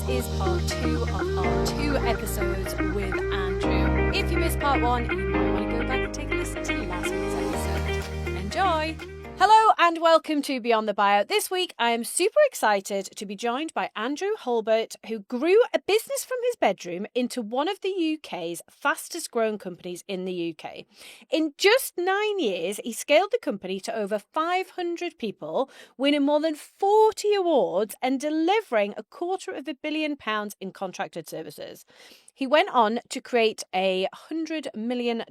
is part 2 of our 2 episodes with Andrew. If you missed part 1, you might want to go back and take a listen to last week's episode. Enjoy! Hello and welcome to Beyond the Buyout. This week I am super excited to be joined by Andrew Hulbert, who grew a business from his bedroom into one of the UK's fastest growing companies in the UK. In just 9 years, he scaled the company to over 500 people, winning more than 40 awards and delivering £250 million in contracted services. He went on to create a $100 million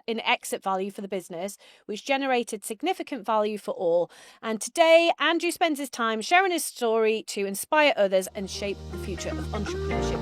in exit value for the business, which generated significant value for all. And today, Andrew spends his time sharing his story to inspire others and shape the future of entrepreneurship.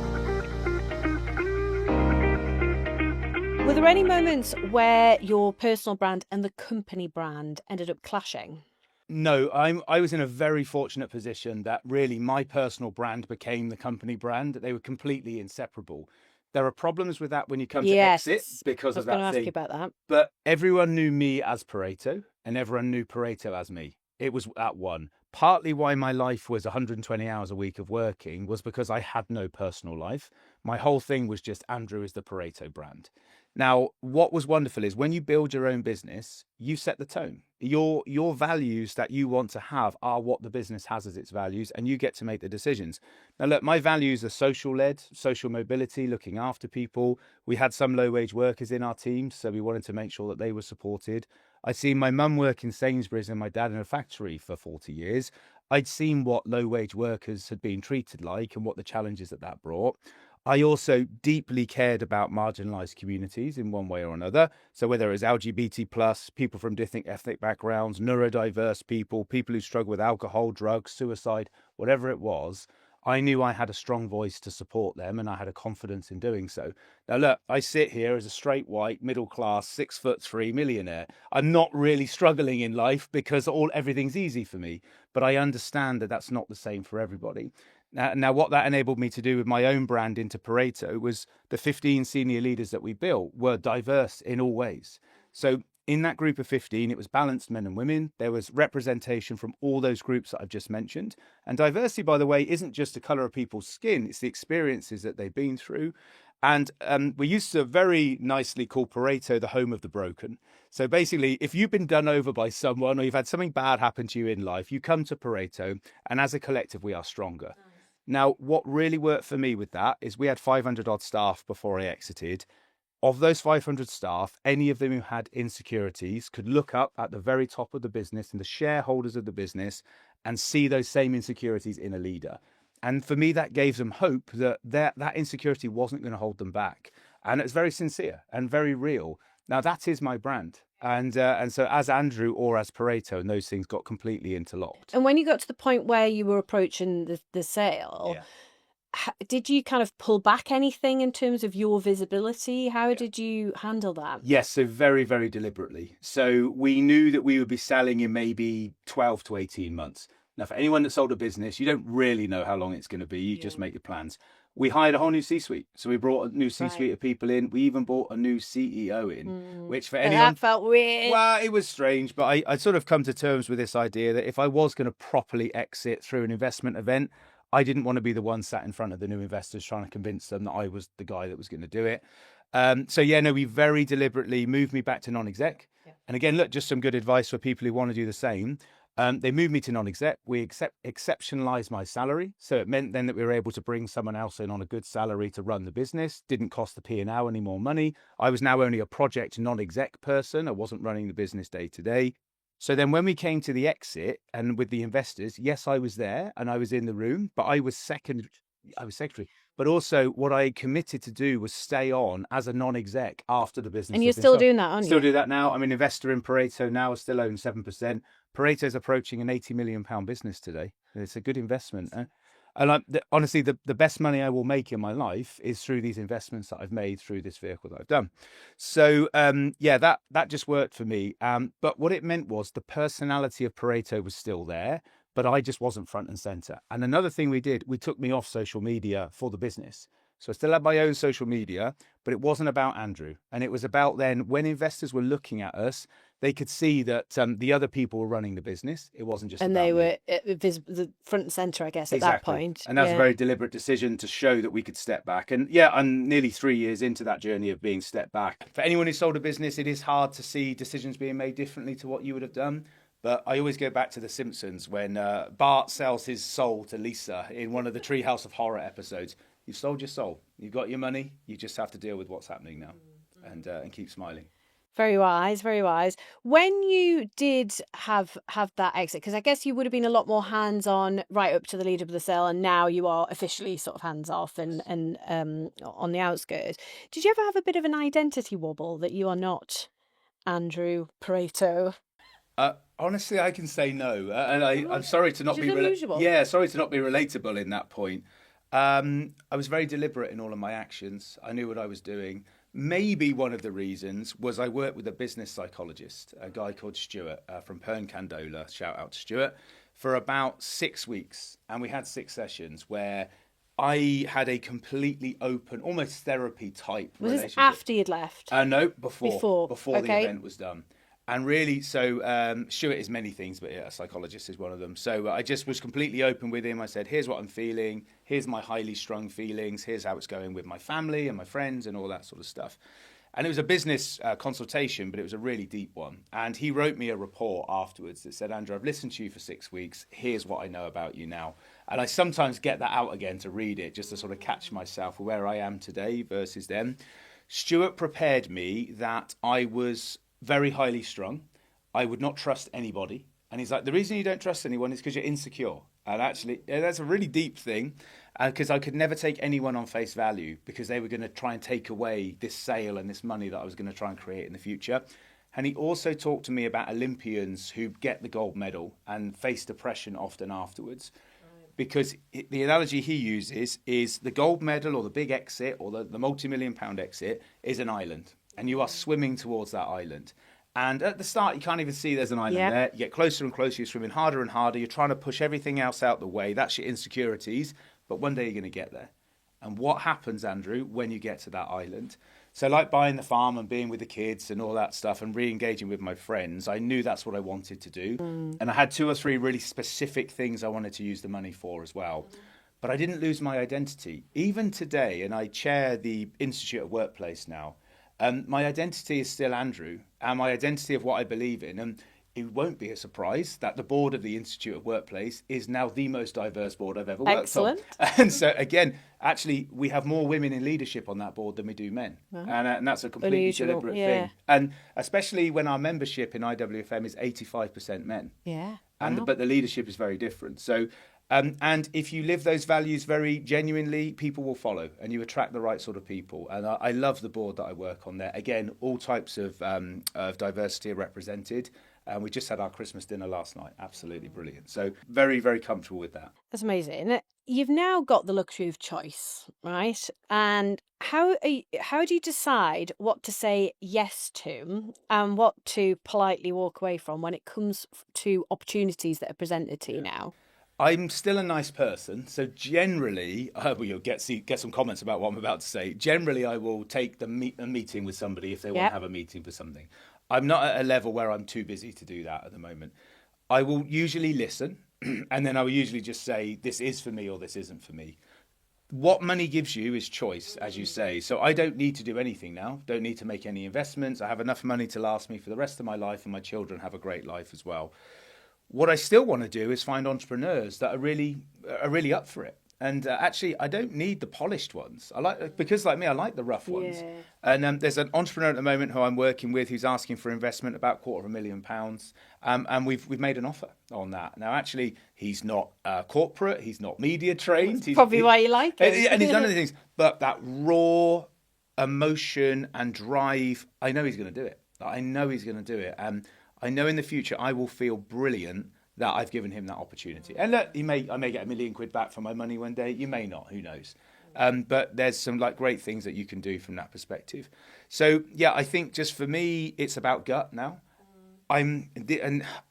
Were there any moments where your personal brand and the company brand ended up clashing? No, I was in a very fortunate position that really my personal brand became the company brand. They were completely inseparable. There are problems with that when you come to exit because of that thing. I was going to ask you about that. But everyone knew me as Pareto and everyone knew Pareto as me. It was at one. Partly why my life was 120 hours a week of working was because I had no personal life. My whole thing was just Andrew is the Pareto brand. Now, what was wonderful is when you build your own business, you set the tone. Your values that you want to have are what the business has as its values, and you get to make the decisions. Now, look, my values are social-led, social mobility, looking after people. We had some low-wage workers in our team, so we wanted to make sure that they were supported. I'd seen my mum work in Sainsbury's and my dad in a factory for 40 years. I'd seen what low-wage workers had been treated like and what the challenges that brought. I also deeply cared about marginalised communities in one way or another. So whether it was LGBT+, people from different ethnic backgrounds, neurodiverse people, people who struggle with alcohol, drugs, suicide, whatever it was, I knew I had a strong voice to support them and I had a confidence in doing so. Now, look, I sit here as a straight white, middle class, 6'3" millionaire. I'm not really struggling in life because everything's easy for me, but I understand that that's not the same for everybody. Now, what that enabled me to do with my own brand into Pareto was the 15 senior leaders that we built were diverse in all ways. So in that group of 15, it was balanced men and women. There was representation from all those groups that I've just mentioned. And diversity, by the way, isn't just the colour of people's skin. It's the experiences that they've been through. And we used to very nicely call Pareto the home of the broken. So basically, if you've been done over by someone or you've had something bad happen to you in life, you come to Pareto, and as a collective, we are stronger. Now, what really worked for me with that is we had 500 odd staff before I exited. Of those 500 staff, any of them who had insecurities could look up at the very top of the business and the shareholders of the business and see those same insecurities in a leader. And for me, that gave them hope that that insecurity wasn't going to hold them back. And it's very sincere and very real. Now, that is my brand. And so as Andrew or as Pareto, and those things got completely interlocked. And when you got to the point where you were approaching the sale, did you kind of pull back anything in terms of your visibility? How did you handle that? Yes, so very, very deliberately. So we knew that we would be selling in maybe 12 to 18 months. Now, for anyone that sold a business, you don't really know how long it's going to be. You just make your plans. We hired a whole new C-suite. So we brought a new C-suite of people in. We even brought a new CEO in, which for anyone... That felt weird. Well, it was strange, but I'd sort of come to terms with this idea that if I was going to properly exit through an investment event, I didn't want to be the one sat in front of the new investors trying to convince them that I was the guy that was going to do it. We very deliberately moved me back to non-exec. Yeah. And again, look, just some good advice for people who want to do the same. They moved me to non-exec. We exceptionalized my salary. So it meant then that we were able to bring someone else in on a good salary to run the business. Didn't cost the P&L any more money. I was now only a project non-exec person. I wasn't running the business day to day. So then when we came to the exit and with the investors, yes, I was there and I was in the room, but I was secretary. But also what I committed to do was stay on as a non-exec after the business. And you're still doing that, aren't you? Still do that now. I'm an investor in Pareto now. I still own 7%. Pareto's approaching an £80 million business today. It's a good investment. And honestly, the best money I will make in my life is through these investments that I've made through this vehicle that I've done. So, that just worked for me. But what it meant was the personality of Pareto was still there, but I just wasn't front and center. And another thing we did, we took me off social media for the business. So I still had my own social media, but it wasn't about Andrew. And it was about then when investors were looking at us, they could see that the other people were running the business. It wasn't just And about they me. were the front and center, I guess, at that point. And that was a very deliberate decision to show that we could step back. And yeah, I'm nearly 3 years into that journey of being stepped back. For anyone who sold a business, it is hard to see decisions being made differently to what you would have done. But I always go back to The Simpsons when Bart sells his soul to Lisa in one of the Treehouse of Horror episodes. You've sold your soul. You've got your money. You just have to deal with what's happening now and keep smiling. Very wise, very wise. When you did have that exit, because I guess you would have been a lot more hands-on right up to the lead up of the sale, and now you are officially sort of hands-off and on the outskirts. Did you ever have a bit of an identity wobble that you are not Andrew Pareto? Honestly, I can say no, and I'm sorry to not be sorry to not be relatable in that point. I was very deliberate in all of my actions. I knew what I was doing. Maybe one of the reasons was I worked with a business psychologist, a guy called Stuart from Pern Candola, shout out to Stuart, for about 6 weeks. And we had 6 sessions where I had a completely open, almost therapy type relationship. Was this after you'd left? No, before okay. The event was done. And really, so Stuart is many things, but yeah, a psychologist is one of them. So I just was completely open with him. I said, here's what I'm feeling. Here's my highly strung feelings. Here's how it's going with my family and my friends and all that sort of stuff. And it was a business consultation, but it was a really deep one. And he wrote me a report afterwards that said, Andrew, I've listened to you for 6 weeks. Here's what I know about you now. And I sometimes get that out again to read it, just to sort of catch myself where I am today versus then. Stuart prepared me that I was very highly strung. I would not trust anybody. And he's like, the reason you don't trust anyone is because you're insecure. And actually, that's a really deep thing, because I could never take anyone on face value because they were going to try and take away this sale and this money that I was going to try and create in the future. And he also talked to me about Olympians who get the gold medal and face depression often afterwards. Because the analogy he uses is the gold medal or the big exit or the multi-million-pound exit is an island. And you are swimming towards that island. And at the start, you can't even see there's an island there. You get closer and closer. You're swimming harder and harder. You're trying to push everything else out the way. That's your insecurities. But one day you're going to get there. And what happens, Andrew, when you get to that island? So like buying the farm and being with the kids and all that stuff and re-engaging with my friends, I knew that's what I wanted to do. And I had 2 or 3 really specific things I wanted to use the money for as well. But I didn't lose my identity. Even today, and I chair the Institute of Workplace now, my identity is still Andrew, and my identity of what I believe in. And it won't be a surprise that the board of the Institute of Workplace is now the most diverse board I've ever worked on. And so, again, actually, we have more women in leadership on that board than we do men. And that's a completely deliberate thing. And especially when our membership in IWFM is 85% men. Yeah. But the leadership is very different. So, and if you live those values very genuinely, people will follow and you attract the right sort of people. And I love the board that I work on there. Again, all types of diversity are represented. And we just had our Christmas dinner last night. Absolutely brilliant. So very, very comfortable with that. That's amazing. You've now got the luxury of choice, right? And how do you decide what to say yes to and what to politely walk away from when it comes to opportunities that are presented to you now? I'm still a nice person, so generally, you'll get some comments about what I'm about to say. Generally, I will take a meeting with somebody if they want to have a meeting for something. I'm not at a level where I'm too busy to do that at the moment. I will usually listen, and then I will usually just say, this is for me or this isn't for me. What money gives you is choice, as you say. So I don't need to do anything now, don't need to make any investments. I have enough money to last me for the rest of my life, and my children have a great life as well. What I still want to do is find entrepreneurs that are really up for it. And actually, I don't need the polished ones. Because like me, I like the rough ones. And there's an entrepreneur at the moment who I'm working with who's asking for investment, about £250,000. And we've made an offer on that. Now, actually, he's not corporate. He's not media trained. That's probably why you like it. And he's none of the things. But that raw emotion and drive, I know he's going to do it. I know he's going to do it. And I know in the future I will feel brilliant that I've given him that opportunity. And look, I may get £1 million back for my money one day. You may not. Who knows? But there's some great things that you can do from that perspective. So yeah, I think just for me, it's about gut now. I'm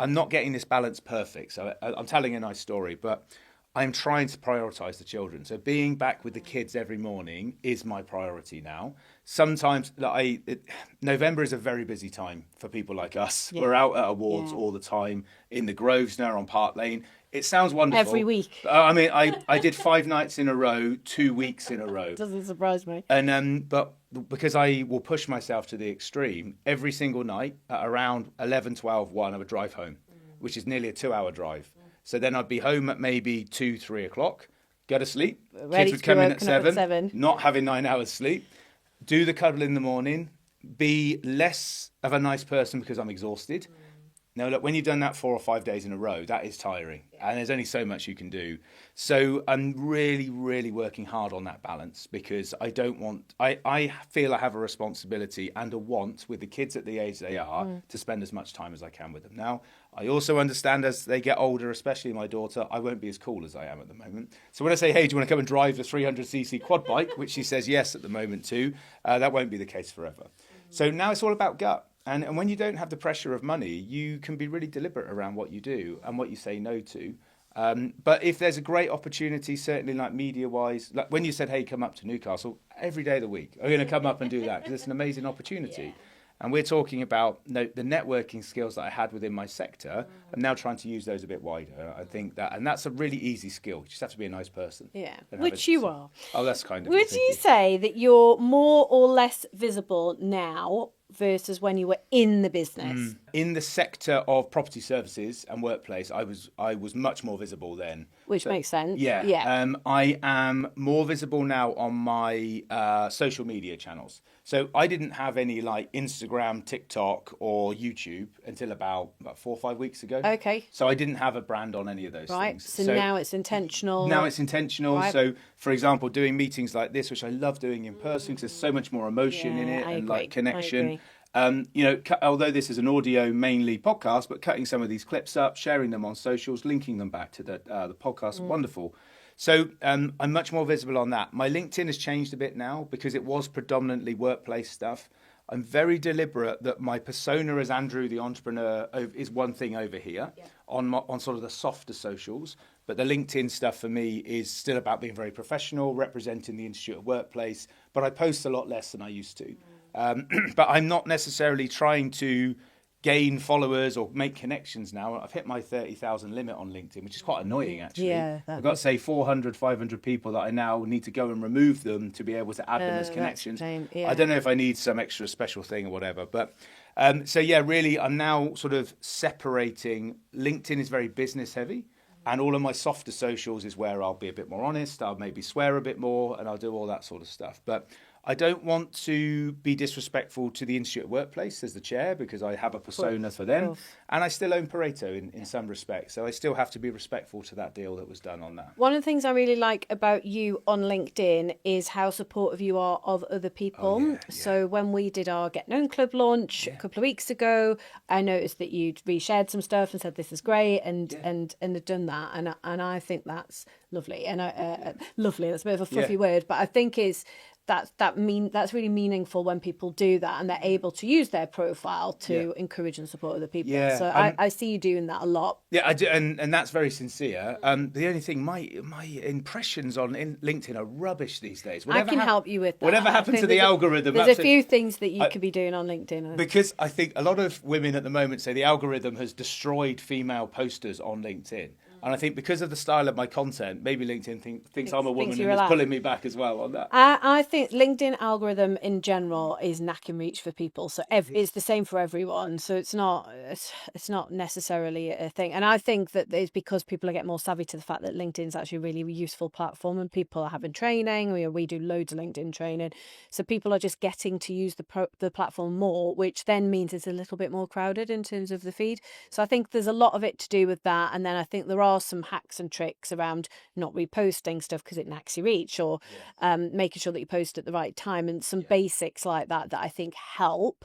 not getting this balance perfect. So I'm telling a nice story, but I'm trying to prioritize the children. So being back with the kids every morning is my priority now. Sometimes November is a very busy time for people like us. Yeah. We're out at awards all the time in the Groves now on Park Lane. It sounds wonderful. Every week. I mean, I did 5 nights in a row, 2 weeks in a row. Doesn't surprise me. And but because I will push myself to the extreme, every single night at around 11, 12, 1, I would drive home, which is nearly a 2-hour drive. So then I'd be home at maybe 2, 3 o'clock, go to sleep. Kids would come in at 7, not having 9 hours sleep, do the cuddle in the morning, be less of a nice person because I'm exhausted. Now, look, when you've done that 4 or 5 days in a row, that is tiring. And there's only so much you can do. So I'm really, really working hard on that balance because I don't want... I feel I have a responsibility and a want with the kids at the age they are to spend as much time as I can with them. Now, I also understand as they get older, especially my daughter, I won't be as cool as I am at the moment. So when I say, hey, do you want to come and drive the 300cc quad bike, which she says yes at the moment too, that won't be the case forever. So now it's all about gut. And when you don't have the pressure of money, you can be really deliberate around what you do and what you say no to. But if there's a great opportunity, certainly like media-wise, like when you said, hey, come up to Newcastle, every day of the week, I'm going to come up and do that because it's an amazing opportunity. Yeah. And we're talking about the networking skills that I had within my sector. I'm now trying to use those a bit wider. I think that, and that's a really easy skill. You just have to be a nice person. Yeah, which you are. Oh, that's kind of. Would you say that you're more or less visible now versus when you were in the business? In the sector of property services and workplace, I was much more visible then. Which makes sense. Yeah. I am more visible now on my social media channels. So I didn't have any like Instagram, TikTok or YouTube until about 4 or 5 weeks ago. Okay. So I didn't have a brand on any of those things. So now it's intentional. Now it's intentional. Right. So, for example, doing meetings like this, which I love doing in person because there's so much more emotion in it and like connection. Although this is an audio mainly podcast, but cutting some of these clips up, sharing them on socials, linking them back to the podcast, wonderful. So I'm much more visible on that. My LinkedIn has changed a bit now because it was predominantly workplace stuff. I'm very deliberate that my persona as Andrew, the entrepreneur, is one thing over here on sort of the softer socials. But the LinkedIn stuff for me is still about being very professional, representing the Institute of Workplace. But I post a lot less than I used to. But I'm not necessarily trying to gain followers or make connections now. I've hit my 30,000 limit on LinkedIn, which is quite annoying, actually. Yeah, I've got to say 400, 500 people that I now need to go and remove them to be able to add them as connections. I don't know if I need some extra special thing or whatever. But really, I'm now sort of separating. LinkedIn is very business heavy. And all of my softer socials is where I'll be a bit more honest. I'll maybe swear a bit more and I'll do all that sort of stuff. But I don't want to be disrespectful to the Institute Workplace as the chair because I have a persona for them. And I still own Pareto in some respects. So I still have to be respectful to that deal that was done on that. One of the things I really like about you on LinkedIn is how supportive you are of other people. Oh, yeah. So when we did our Get Known Club launch a couple of weeks ago, I noticed that you'd reshared some stuff and said this is great and had done that. And I think that's lovely. And lovely, that's a bit of a fluffy word, but I think that's really meaningful when people do that and they're able to use their profile to encourage and support other people. Yeah, so I see you doing that a lot. Yeah, I do, and that's very sincere. The only thing, my impressions on LinkedIn are rubbish these days. I can help you with that. Whatever happened to the algorithm? There's a few things that you could be doing on LinkedIn. Because I think a lot of women at the moment say the algorithm has destroyed female posters on LinkedIn. And I think because of the style of my content, maybe LinkedIn thinks I'm a woman and is pulling me back as well on that. I think LinkedIn algorithm in general is knack and reach for people. So it's the same for everyone. So it's not necessarily a thing. And I think that it's because people are getting more savvy to the fact that LinkedIn is actually a really useful platform and people are having training. We do loads of LinkedIn training. So people are just getting to use the platform more, which then means it's a little bit more crowded in terms of the feed. So I think there's a lot of it to do with that. And then I think there are some hacks and tricks around not reposting stuff because it knacks your reach or making sure that you post at the right time and some basics like that I think help.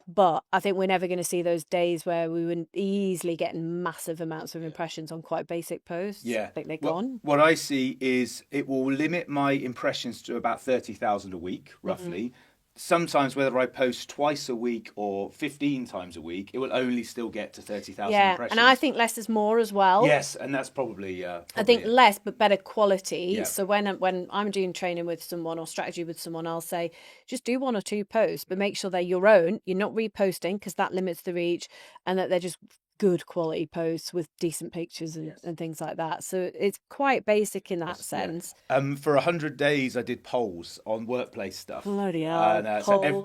But I think we're never going to see those days where we were easily getting massive amounts of impressions on quite basic posts. I think they're gone. What I see is it will limit my impressions to about 30,000 a week, roughly. sometimes whether I post twice a week or 15 times a week, it will only still get to 30,000 Yeah, impressions. and I think less is more as well. Yes, and that's probably I think less but better quality. Yeah. So when I'm doing training with someone or strategy with someone, I'll say just do 1 or 2 posts, but make sure they're your own. You're not reposting because that limits the reach, and that they're just good quality posts with decent pictures and things like that. So it's quite basic in that sense. For 100 days, I did polls on workplace stuff. Bloody hell.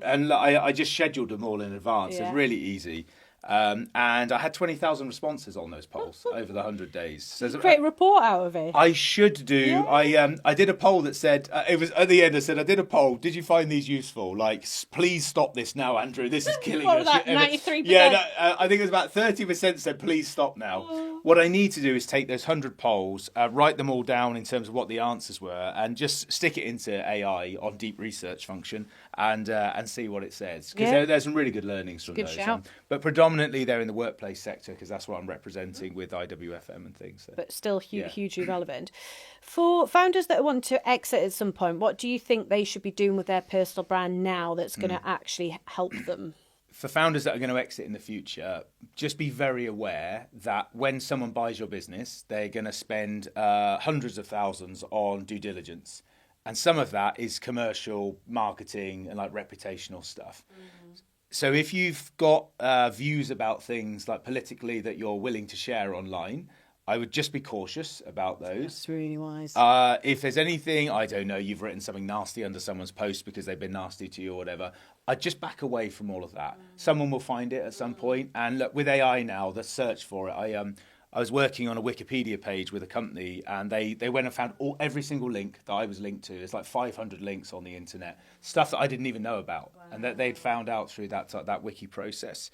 And I just scheduled them all in advance. Yeah. It's really easy. And I had 20,000 responses on those polls over the 100 days. So create a report out of it. I should do. Yeah. I did a poll that said, it was at the end, I said, I did a poll. Did you find these useful? Like, please stop this now, Andrew. This is killing What us. was that, 93%? Yeah, no, I think it was about 30% said, please stop now. What I need to do is take those 100 polls, write them all down in terms of what the answers were, and just stick it into AI on deep research function and see what it says. Because there's some really good learnings from those. Shout. But predominantly they're in the workplace sector because that's what I'm representing with IWFM and things. So. But still hugely relevant. For founders that want to exit at some point, what do you think they should be doing with their personal brand now that's going to actually help them? For founders that are going to exit in the future, just be very aware that when someone buys your business, they're going to spend hundreds of thousands on due diligence. And some of that is commercial, marketing, and like reputational stuff. Mm-hmm. So if you've got views about things like politically that you're willing to share online, I would just be cautious about those. That's really wise. If there's anything, I don't know, you've written something nasty under someone's post because they've been nasty to you or whatever, I'd just back away from all of that. Someone will find it at some point. And look, with AI now, the search for it, I was working on a Wikipedia page with a company, and they went and found every single link that I was linked to. There's like 500 links on the internet, stuff that I didn't even know about, and that they'd found out through that wiki process.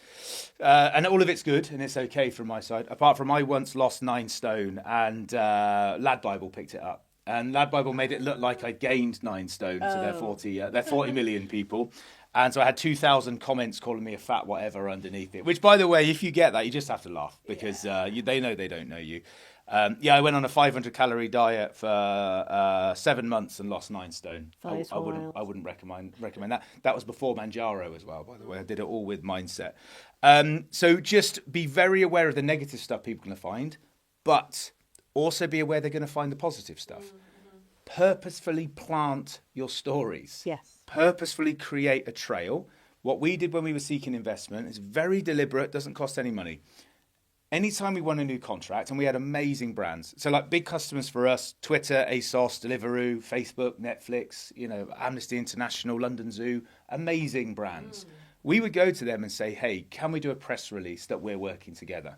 And all of it's good, and it's okay from my side. Apart from I once lost 9 stone, and Lad Bible picked it up. And Lad Bible made it look like I gained 9 stone to their 40 million people. And so I had 2,000 comments calling me a fat whatever underneath it, which, by the way, if you get that, you just have to laugh because they know they don't know you. I went on a 500-calorie diet for 7 months and lost 9 stone. I wouldn't recommend that. That was before Manjaro as well, by the way. I did it all with mindset. So just be very aware of the negative stuff people are going to find, but also be aware they're going to find the positive stuff. Mm-hmm. Purposefully plant your stories. Yes. Purposefully create a trail. What we did when we were seeking investment is very deliberate, doesn't cost any money. Anytime we won a new contract, and we had amazing brands. So like big customers for us, Twitter, ASOS, Deliveroo, Facebook, Netflix, Amnesty International, London Zoo, amazing brands. We would go to them and say, hey, can we do a press release that we're working together?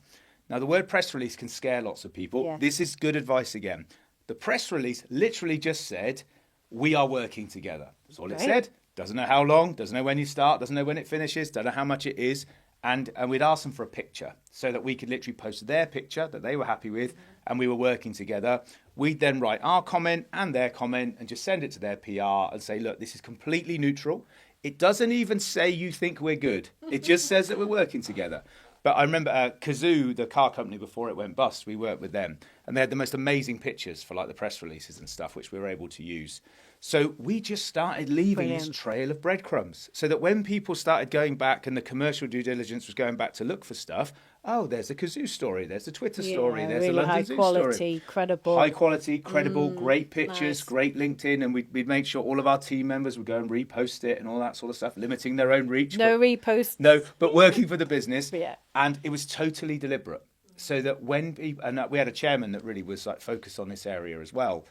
Now, the word press release can scare lots of people. Yeah. This is good advice again. The press release literally just said, we are working together. That's all it said. Doesn't know how long, doesn't know when you start, doesn't know when it finishes, don't know how much it is. And we'd ask them for a picture so that we could literally post their picture that they were happy with and we were working together. We'd then write our comment and their comment and just send it to their PR and say, look, this is completely neutral. It doesn't even say you think we're good. It just says that we're working together. But I remember Kazoo, the car company before it went bust, we worked with them. And they had the most amazing pictures for like the press releases and stuff, which we were able to use. So we just started leaving this trail of breadcrumbs so that when people started going back and the commercial due diligence was going back to look for stuff, there's a Kazoo story, there's a Twitter story, there's really a London Zoo story. High quality, credible, great pictures, great LinkedIn. And we'd make sure all of our team members would go and repost it and all that sort of stuff, limiting their own reach. No reposts. No, but working for the business. Yeah. And it was totally deliberate. So that when people, and we had a chairman that really was like focused on this area as well.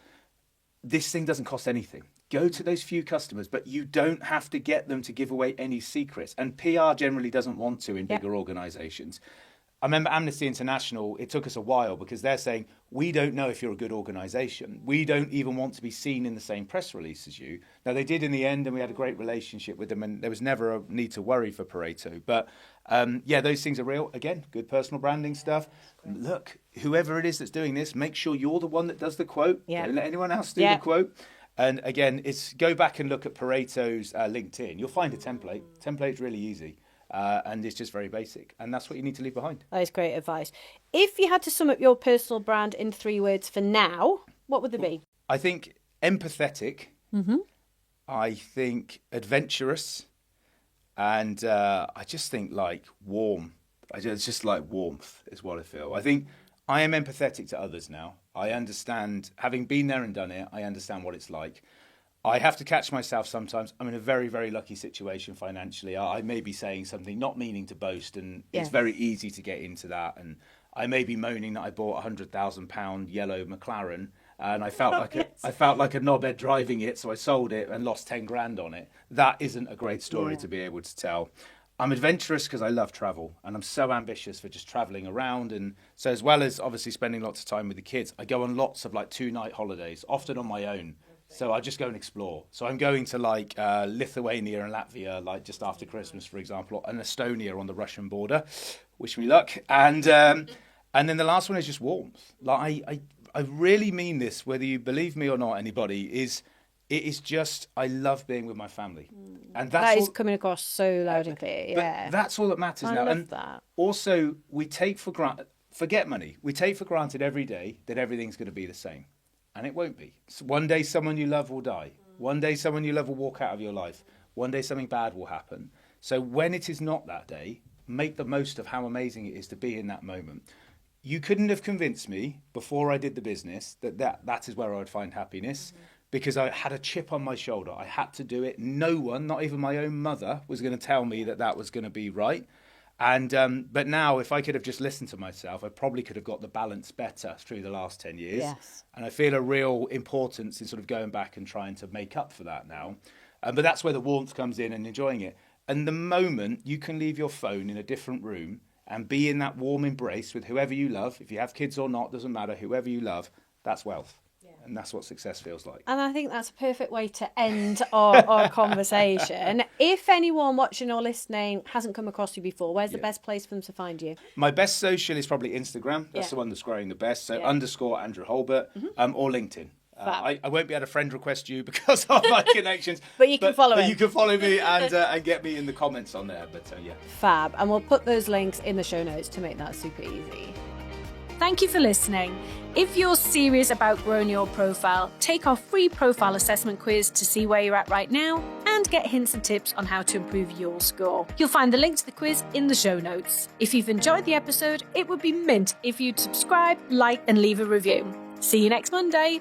This thing doesn't cost anything. Go to those few customers, but you don't have to get them to give away any secrets. And PR generally doesn't want to in bigger organisations. I remember Amnesty International, it took us a while because they're saying, we don't know if you're a good organisation. We don't even want to be seen in the same press release as you. Now, they did in the end, and we had a great relationship with them, and there was never a need to worry for Pareto. But, those things are real. Again, good personal branding stuff. Look, whoever it is that's doing this, make sure you're the one that does the quote. Yeah. Don't let anyone else do the quote. And again, go back and look at Pareto's LinkedIn. You'll find a template. Template's really easy. And it's just very basic. And that's what you need to leave behind. That is great advice. If you had to sum up your personal brand in 3 words for now, what would they be? I think empathetic, I think adventurous, and I just think like warm. It's just like warmth is what I feel. I think I am empathetic to others now. I understand, having been there and done it, I understand what it's like. I have to catch myself sometimes. I'm in a very, very lucky situation financially. I may be saying something, not meaning to boast, and it's very easy to get into that. And I may be moaning that I bought a £100,000 yellow McLaren, and I felt like I felt like a knobhead driving it, so I sold it and lost 10 grand on it. That isn't a great story to be able to tell. I'm adventurous because I love travel, and I'm so ambitious for just traveling around. And so, as well as obviously spending lots of time with the kids, I go on lots of like 2-night holidays, often on my own. So I just go and explore. So I'm going to like Lithuania and Latvia, like just after Christmas, for example, and Estonia on the Russian border. Wish me luck. And then the last one is just warmth. Like I really mean this, whether you believe me or not, anybody, it is just, I love being with my family. And that is coming across so loud and clear. Yeah. But that's all that matters now. I love and that. Also, we take for granted, forget money, we take for granted every day that everything's going to be the same. And it won't be. So one day someone you love will die. One day someone you love will walk out of your life. One day something bad will happen. So when it is not that day, make the most of how amazing it is to be in that moment. You couldn't have convinced me before I did the business that is where I would find happiness, because I had a chip on my shoulder. I had to do it. No one, not even my own mother, was going to tell me that was going to be right. And but now, if I could have just listened to myself, I probably could have got the balance better through the last 10 years. Yes. And I feel a real importance in sort of going back and trying to make up for that now. But that's where the warmth comes in and enjoying it. And the moment you can leave your phone in a different room and be in that warm embrace with whoever you love, if you have kids or not, doesn't matter, whoever you love, that's wealth. And that's what success feels like. And I think that's a perfect way to end our conversation. If anyone watching or listening hasn't come across you before, where's the best place for them to find you? My best social is probably Instagram. That's the one that's growing the best. So _ Andrew Hulbert or LinkedIn. I won't be able to friend request you because of my connections. But you can follow me. But you can follow me and get me in the comments on there. But Fab. And we'll put those links in the show notes to make that super easy. Thank you for listening. If you're serious about growing your profile, take our free profile assessment quiz to see where you're at right now and get hints and tips on how to improve your score. You'll find the link to the quiz in the show notes. If you've enjoyed the episode, it would be mint if you'd subscribe, like, and leave a review. See you next Monday.